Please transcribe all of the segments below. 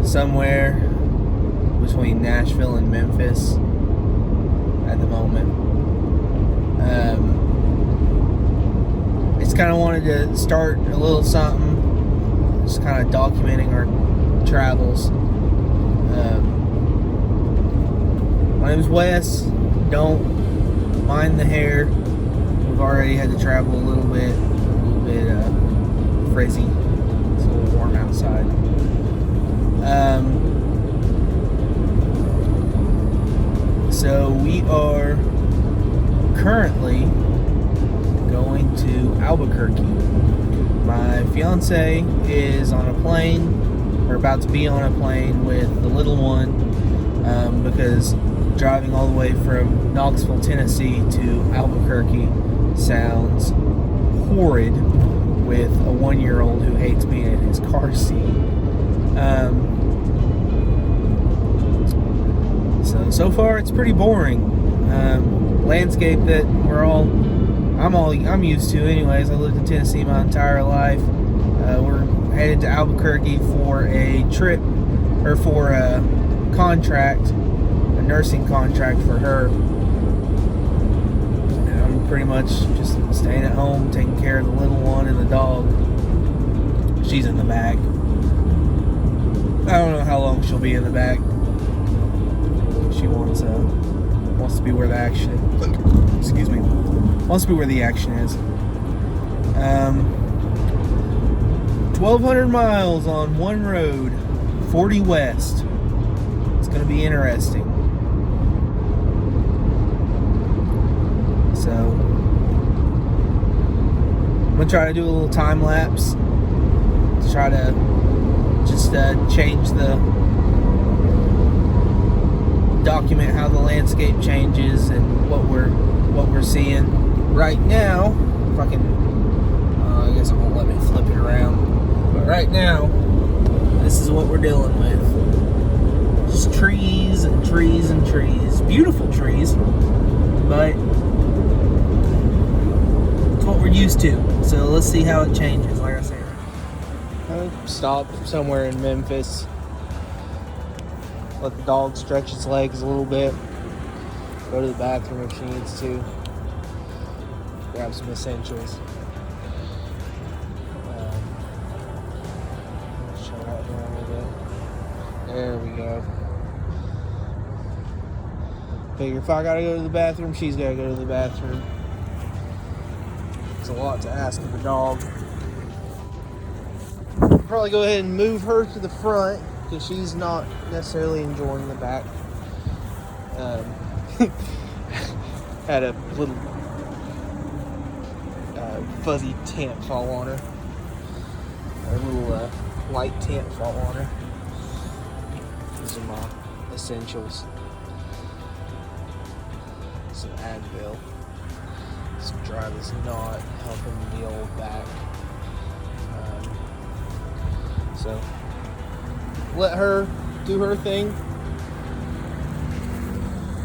somewhere between Nashville and Memphis at the moment. Just kind of wanted to start a little something, just kind of documenting our travels. My name is Wes. Don't mind the hair. We've already had to travel a little bit frizzy. It's a little warm outside. So we are currently going to Albuquerque. My fiance is on a plane, or about to be on a plane with the little one, because driving all the way from Knoxville, Tennessee to Albuquerque sounds horrid with a 1-year-old who hates being in his car seat. So far it's pretty boring. Landscape that I'm used to anyways. I lived in Tennessee my entire life. We're headed to Albuquerque for a trip, or for a contract, a nursing contract for her. And I'm pretty much just staying at home, taking care of the little one and the dog. She's in the back. I don't know how long she'll be in the back. She wants to be where the action is. Excuse me. Wants to be where the action is. 1,200 miles on one road, 40 west. It's going to be interesting. So, I'm going to try to do a little time lapse to try to just change document how the landscape changes and what we're seeing right now. If I can, I guess it won't let me flip it around. But right now, this is what we're dealing with. Just trees and trees and trees. Beautiful trees, but it's what we're used to. So let's see how it changes. Like I said, I stopped somewhere in Memphis. Let the dog stretch its legs a little bit. Go to the bathroom if she needs to. Grab some essentials. Shut out here a little bit. There we go. Figure if I gotta go to the bathroom, she's gotta go to the bathroom. It's a lot to ask of a dog. I'll probably go ahead and move her to the front, because she's not necessarily enjoying the back. Had a little fuzzy tent fall on her. A little light tent fall on her. These are my essentials. Some Advil. Some dry this knot, helping the old back. So let her do her thing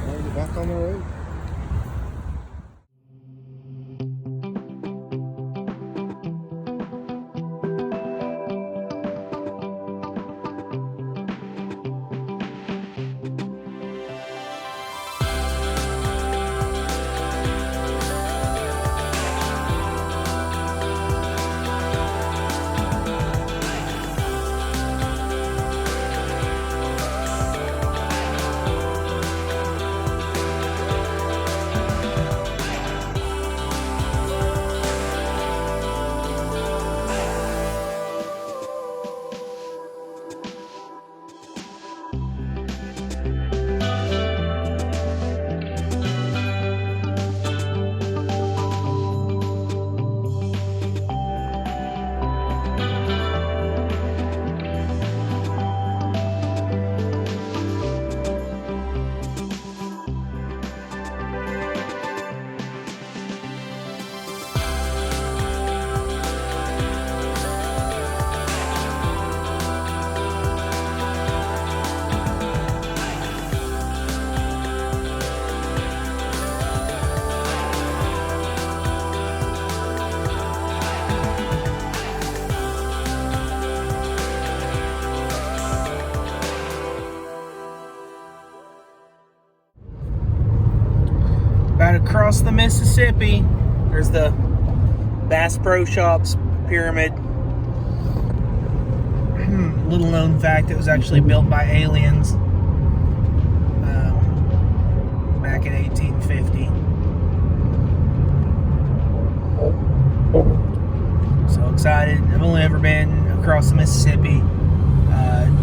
and get back on the road. across the Mississippi. There's the Bass Pro Shops pyramid. Little known fact, it was actually built by aliens back in 1850. So excited. I've only ever been across the Mississippi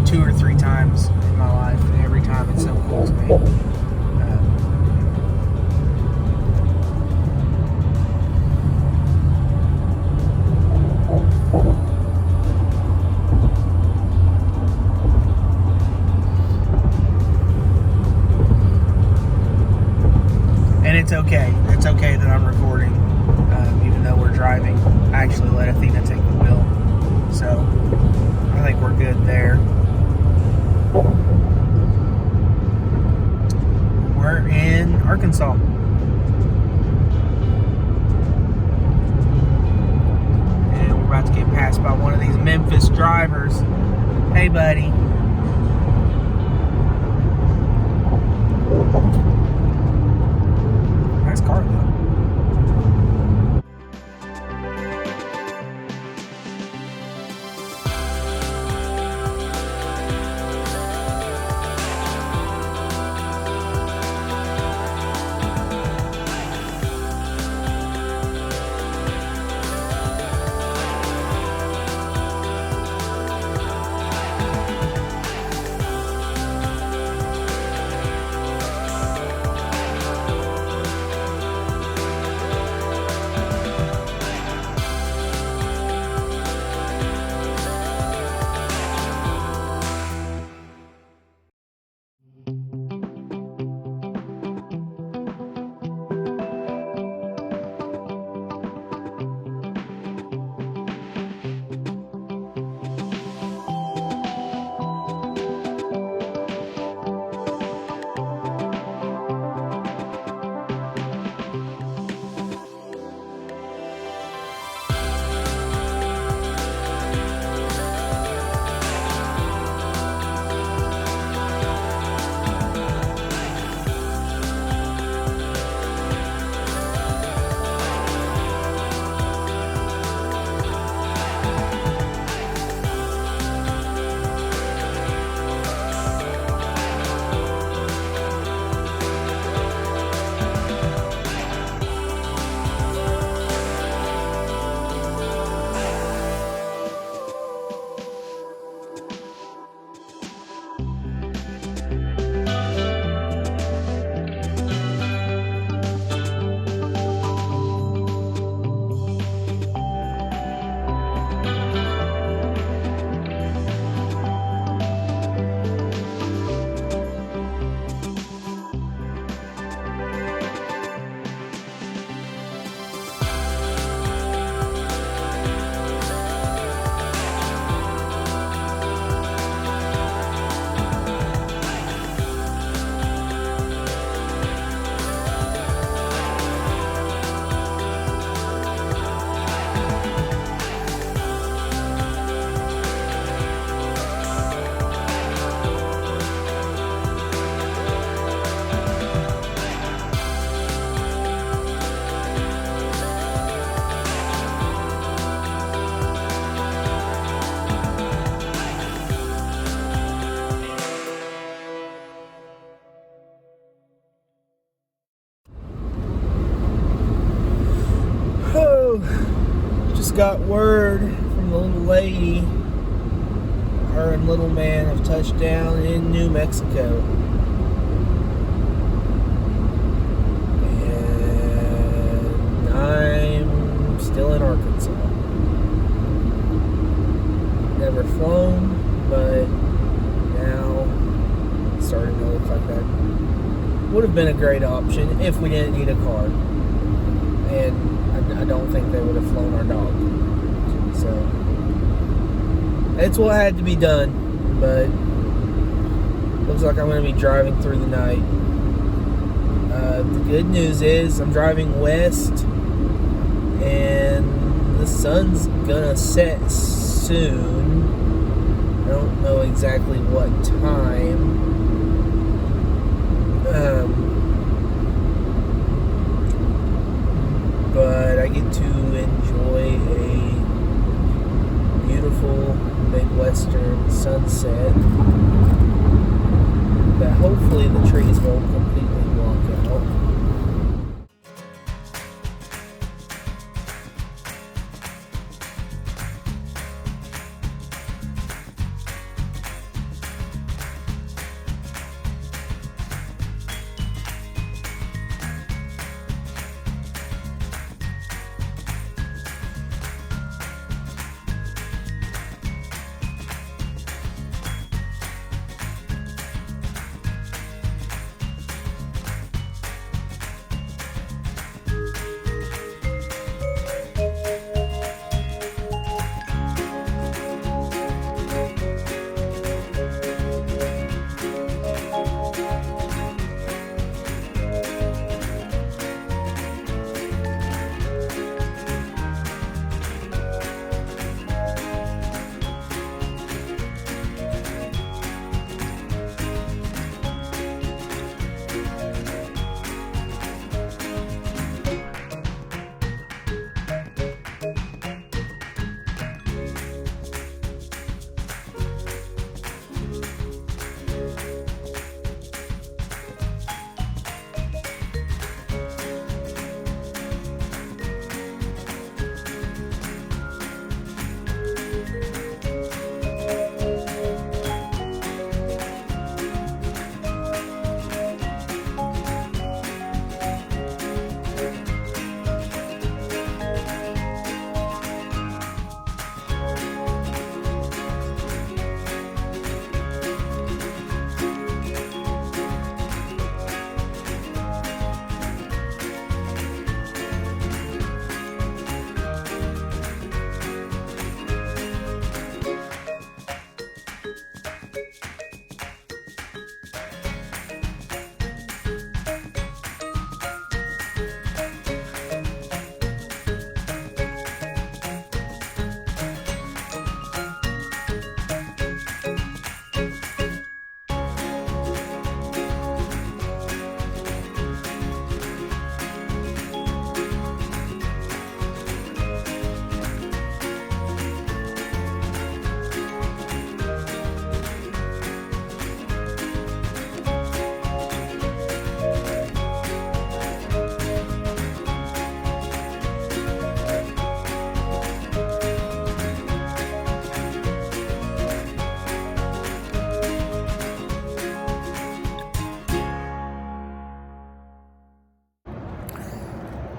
2 or 3 times in my life, and every time it's so cool to me. And it's okay. It's okay that I'm recording, even though we're driving. I actually let Athena take the wheel, so I think we're good there. We're in Arkansas. And we're about to get passed by one of these Memphis drivers. Hey, buddy. Nice car, though. Got word from the little lady. Her and little man have touched down in New Mexico. And I'm still in Arkansas. Never flown, but now it's starting to look like that would have been a great option if we didn't need a car. And I don't think they would have flown our dog. So it's what had to be done, but looks like I'm going to be driving through the night. The good news is I'm driving west and the sun's gonna set soon. I don't know exactly what time. but I get to enjoy a beautiful Midwestern sunset that hopefully the trees won't completely block out.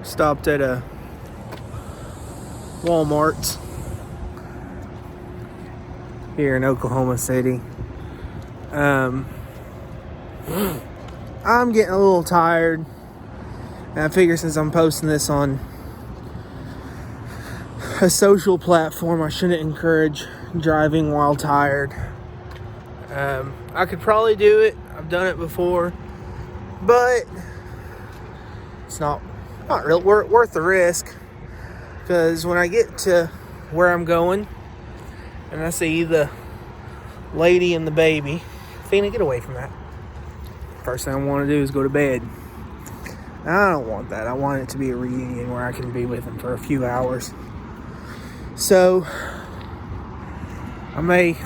Stopped at a Walmart here in Oklahoma City. I'm getting a little tired, and I figure since I'm posting this on a social platform, I shouldn't encourage driving while tired. I could probably do it. I've done it before, but it's not really worth the risk, because when I get to where I'm going and I see the lady and the baby, Athena, get away from that. First thing I want to do is go to bed. I don't want that. I want it to be a reunion where I can be with them for a few hours. So I may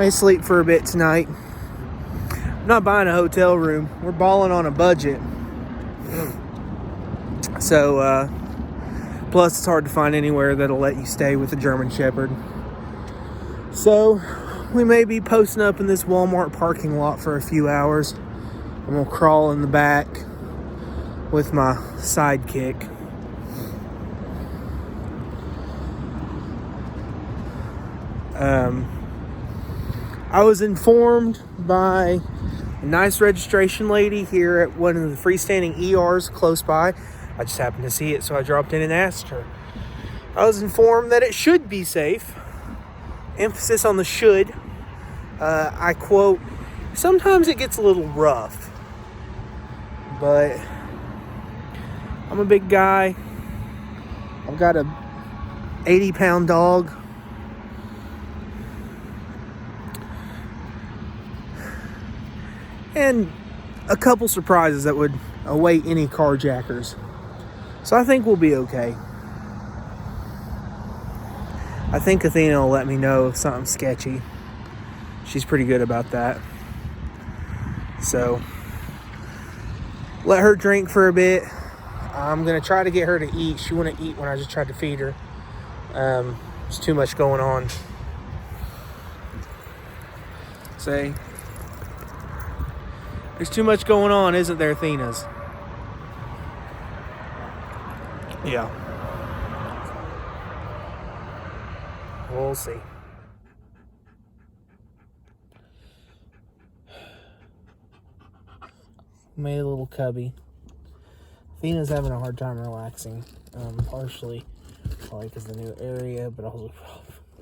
sleep for a bit tonight. I'm not buying a hotel room. We're balling on a budget. So, plus it's hard to find anywhere that'll let you stay with a German Shepherd. So, we may be posting up in this Walmart parking lot for a few hours. I'm going to crawl in the back with my sidekick. I was informed by a nice registration lady here at one of the freestanding ERs close by. I just happened to see it, so I dropped in and asked her. I was informed that it should be safe. Emphasis on the should. I quote, sometimes it gets a little rough, but I'm a big guy. I've got a 80-pound dog. And a couple surprises that would await any carjackers. So I think we'll be okay. I think Athena will let me know if something's sketchy. She's pretty good about that. So let her drink for a bit. I'm going to try to get her to eat. She wouldn't eat when I just tried to feed her. There's too much going on. Say, there's too much going on, isn't there, Athena's? Yeah. We'll see. Made a little cubby. Athena's having a hard time relaxing. Partially probably because of the new area, but also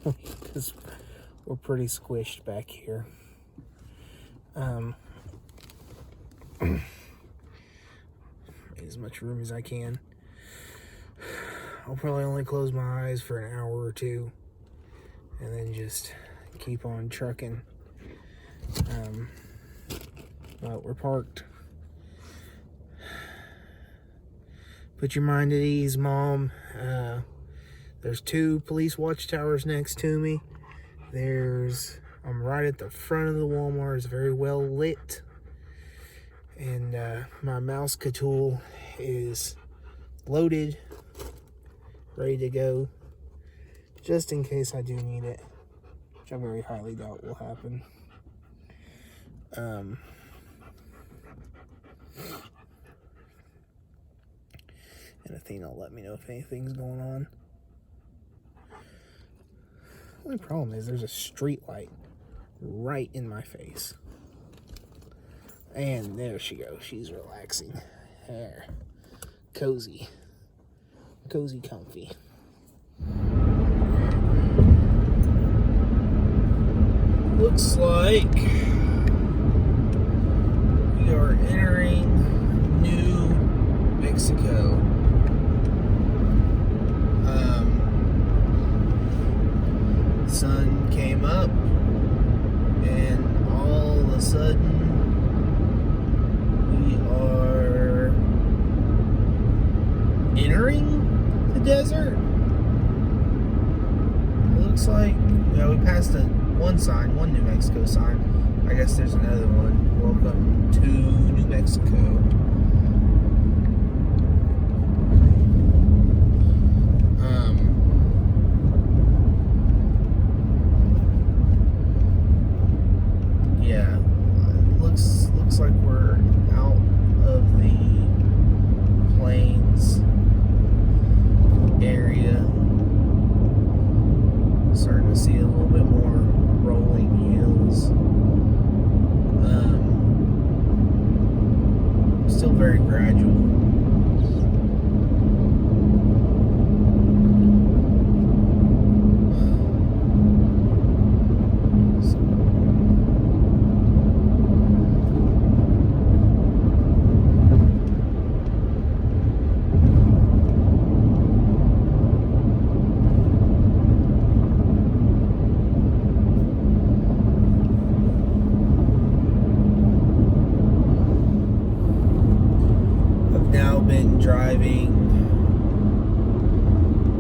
probably because we're pretty squished back here. Made as much room as I can. I'll probably only close my eyes for an hour or two and then just keep on trucking. But we're parked. Put your mind at ease, Mom. There's 2 police watchtowers next to me. I'm right at the front of the Walmart. It's very well lit. And my mouse tool is loaded, ready to go, just in case I do need it, which I very highly doubt will happen. And Athena will let me know if anything's going on. The only problem is there's a street light right in my face. And there she goes. She's relaxing. There. Cozy. Cozy, comfy. Looks like we are entering New Mexico. Sun came up, and all of a sudden we are entering the desert. It looks like, we passed one New Mexico sign. I guess there's another one. Welcome to New Mexico. Yeah, looks like we're out of the plains area. Starting to see a little bit more rolling hills. Still very gradual. Been driving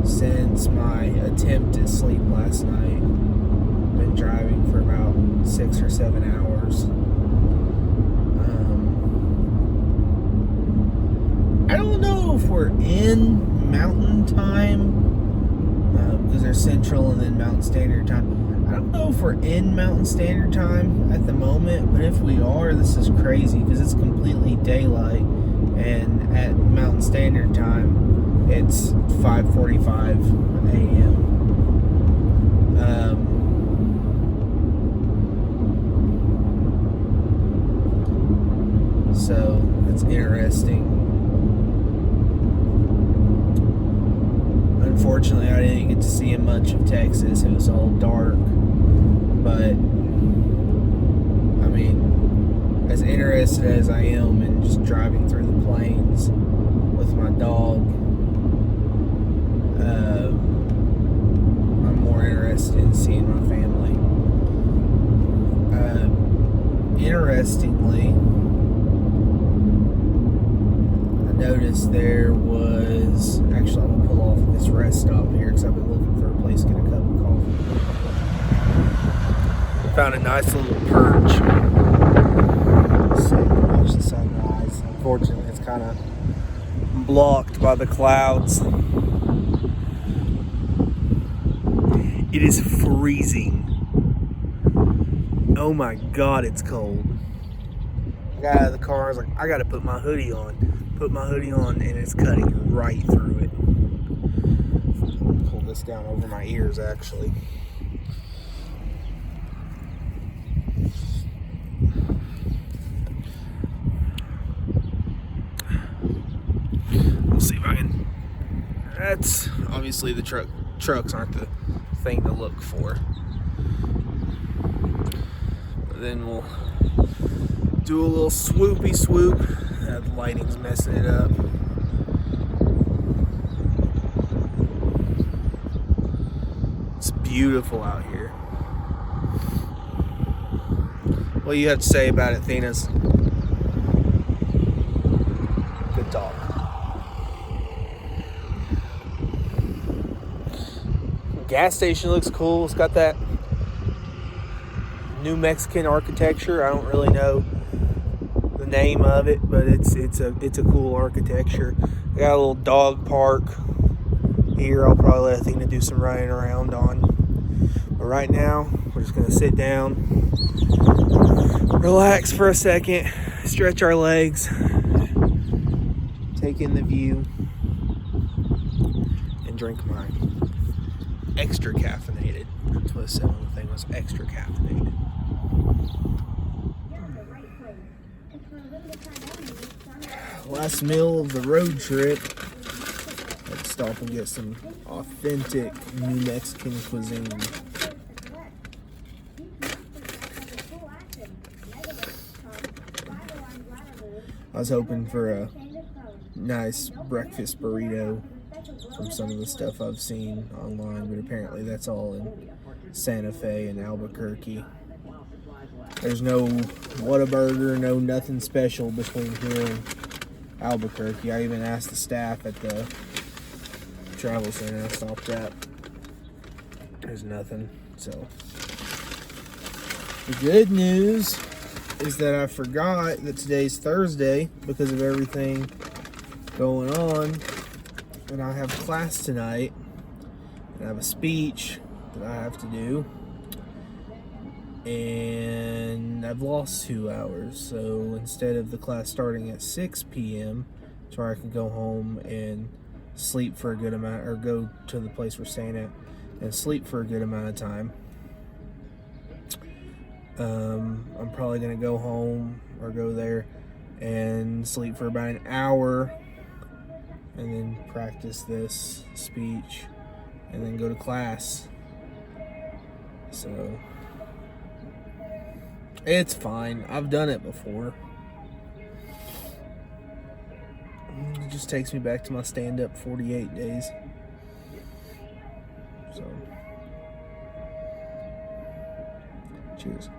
since my attempt at sleep last night. Been driving for about 6 or 7 hours. I don't know if we're in Mountain Time, because there's Central and then Mountain Standard Time. I don't know if we're in Mountain Standard Time at the moment, but if we are, this is crazy because it's completely daylight. And at Mountain Standard Time, it's 5:45 a.m. So it's interesting. Unfortunately, I didn't get to see much of Texas. It was all dark. But, I mean, as interested as I am in just driving through the plains with my dog, I'm more interested in seeing my family. Interestingly, I noticed there was is, actually I'm gonna pull off at this rest stop here because I've been looking for a place to get a cup of coffee. Found a nice little perch. Sit and watch the sunrise. Unfortunately, it's kind of blocked by the clouds. It is freezing. Oh my God, it's cold. I got out of the car, I was like, I gotta put my hoodie on. Put my hoodie on, and it's cutting right through it. Pull this down over my ears, actually. Let's see if I can. That's obviously the trucks aren't the thing to look for. But then we'll do a little swoopy swoop. The lighting's messing it up. It's beautiful out here. What do you have to say about it, Thenas? Good talk. Gas station looks cool. It's got that New Mexican architecture. I don't really know the name of it, but it's a cool architecture. I got a little dog park here. I'll probably let Athena do some running around on. But right now, we're just gonna sit down, relax for a second, stretch our legs, take in the view, and drink my extra caffeinated. That's what it said on the thing, was extra caffeinated. Last meal of the road trip. Let's stop and get some authentic New Mexican cuisine. I was hoping for a nice breakfast burrito from some of the stuff I've seen online, but apparently that's all in Santa Fe and Albuquerque. There's no Whataburger, no nothing special between here and Albuquerque. I even asked the staff at the travel center I stopped at. There's nothing. So the good news is that I forgot that today's Thursday because of everything going on, and I have class tonight, and I have a speech that I have to do, and I've lost 2 hours. So instead of the class starting at 6 p.m. so I can go home and sleep for a good amount, or go to the place we're staying at and sleep for a good amount of time, I'm probably gonna go home or go there and sleep for about an hour and then practice this speech and then go to class. So it's fine. I've done it before. It just takes me back to my stand-up 48 days. So, cheers.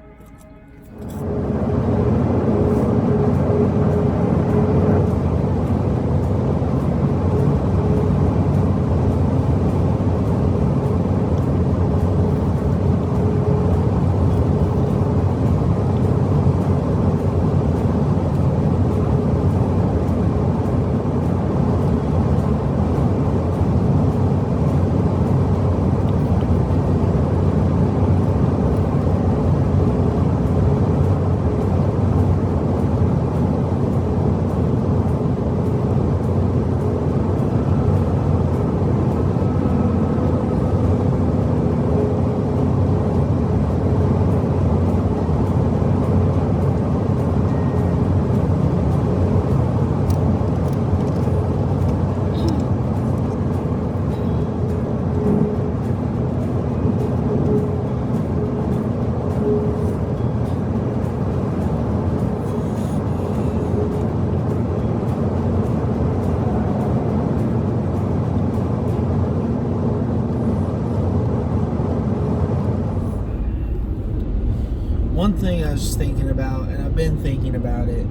One thing I was just thinking about, and I've been thinking about it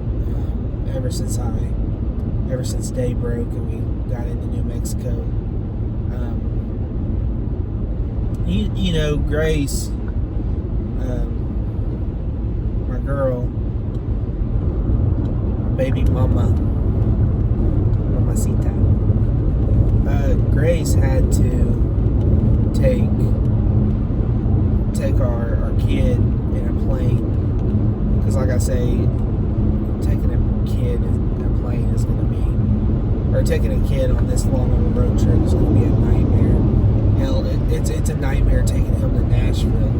ever since I ever since day broke and we got into New Mexico. You know, Grace, my girl, my baby mama, mamacita. Grace had to take our kid in a plane, because like I say, taking a kid in a plane is going to be, or taking a kid on this long of a road trip is going to be a nightmare. Hell, it's a nightmare taking him to Nashville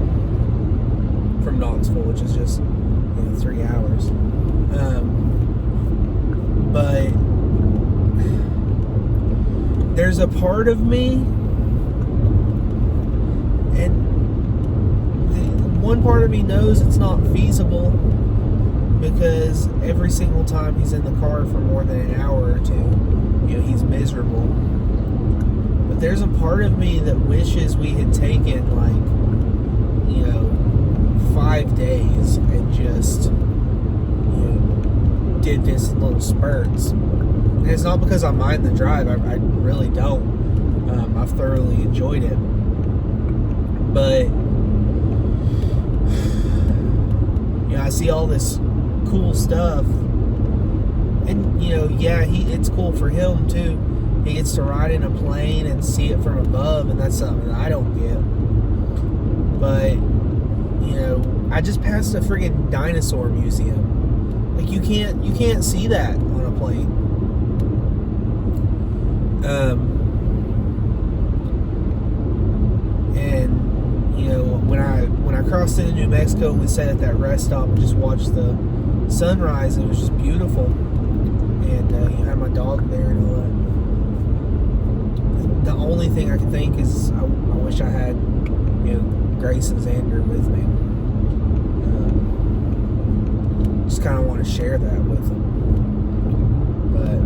from Knoxville, which is just 3 hours. But there's a part of me, and one part of me knows it's not feasible, because every single time he's in the car for more than an hour or two, he's miserable. But there's a part of me that wishes we had taken 5 days and just did this in little spurts. And it's not because I mind the drive. I really don't. I've thoroughly enjoyed it. But I see all this cool stuff, and it's cool for him too. He gets to ride in a plane and see it from above, and that's something that I don't get. But I just passed a friggin' dinosaur museum. You can't see that on a plane. And when I crossed into New Mexico, we sat at that rest stop and just watched the sunrise. It was just beautiful, and you had my dog there and all that. The only thing I can think is I wish I had Grace and Xander with me. Just kind of want to share that with them, but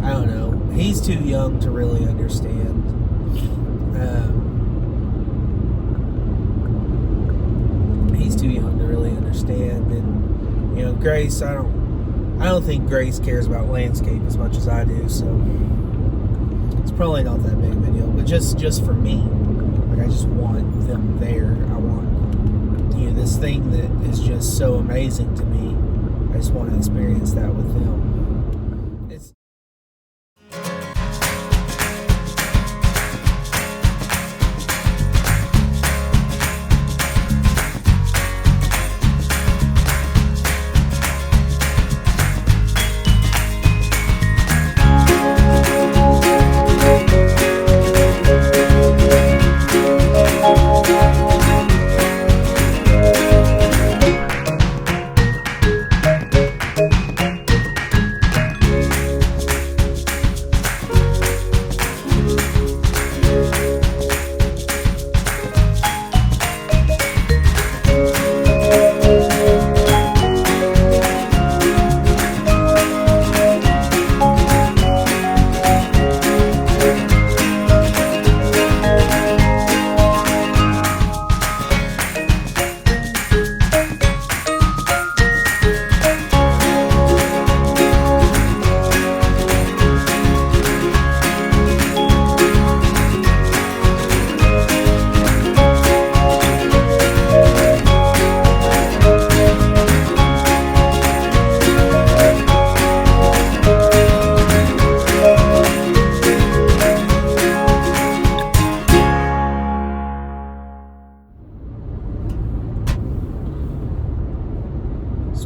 I don't know. He's too young to really understand. He's too young to really understand, and Grace, I don't think Grace cares about landscape as much as I do, so it's probably not that big of a deal. But just for me, I just want them there. I want this thing that is just so amazing to me. I just want to experience that with them.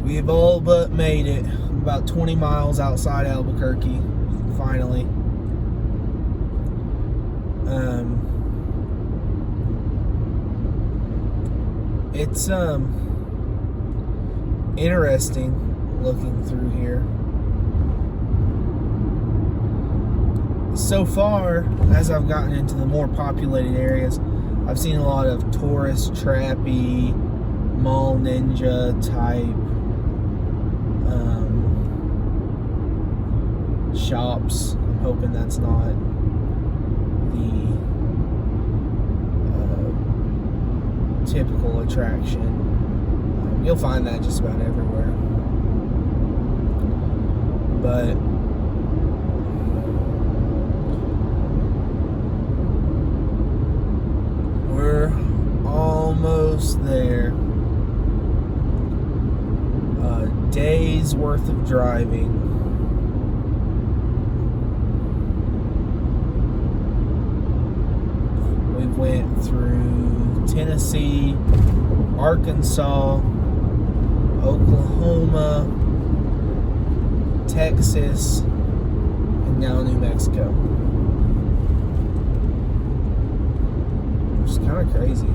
We've all but made it. I'm about 20 miles outside Albuquerque, finally. It's interesting looking through here. So far, as I've gotten into the more populated areas, I've seen a lot of tourist trappy, mall ninja type shops. I'm hoping that's not the typical attraction. You'll find that just about everywhere. but we're almost there. A day's worth of driving. We went through Tennessee, Arkansas, Oklahoma, Texas, and now New Mexico. It's kind of crazy.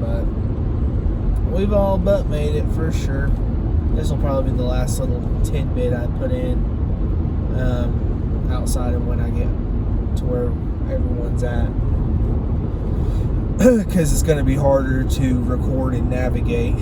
But we've all but made it for sure. This will probably be the last little tidbit I put in outside of when I get to where everyone's at. Because it's going to be harder to record and navigate.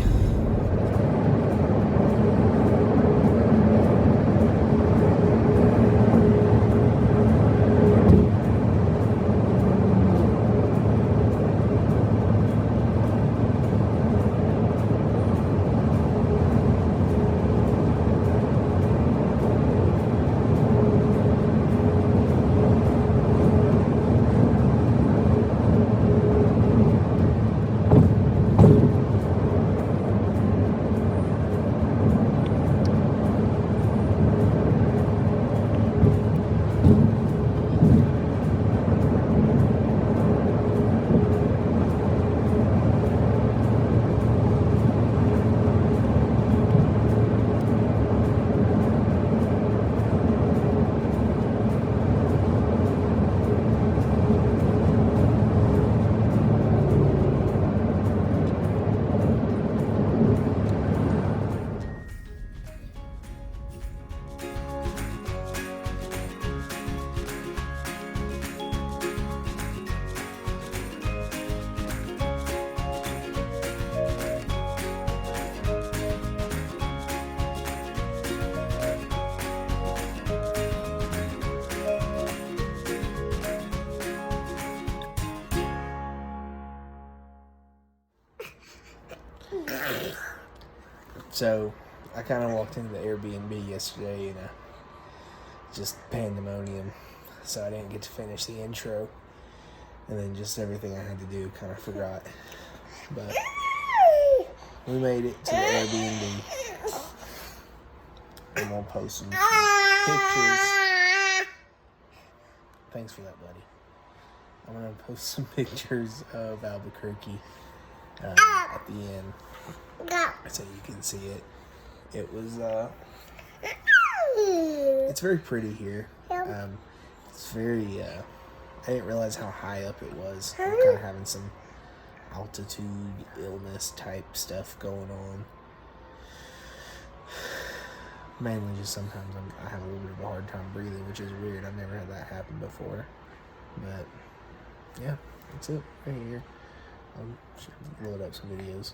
So I kind of walked into the Airbnb yesterday and just pandemonium, so I didn't get to finish the intro, and then just everything I had to do kind of forgot. But we made it to the Airbnb. I'm gonna post some pictures. Thanks for that, buddy. I'm gonna post some pictures of Albuquerque at the end, so you can see it. It was it's very pretty here. It's very I didn't realize how high up it was. I'm kind of having some altitude illness type stuff going on. Mainly just sometimes I have a little bit of a hard time breathing, which is weird. I've never had that happen before. But yeah, that's it right here. I'll load up some videos.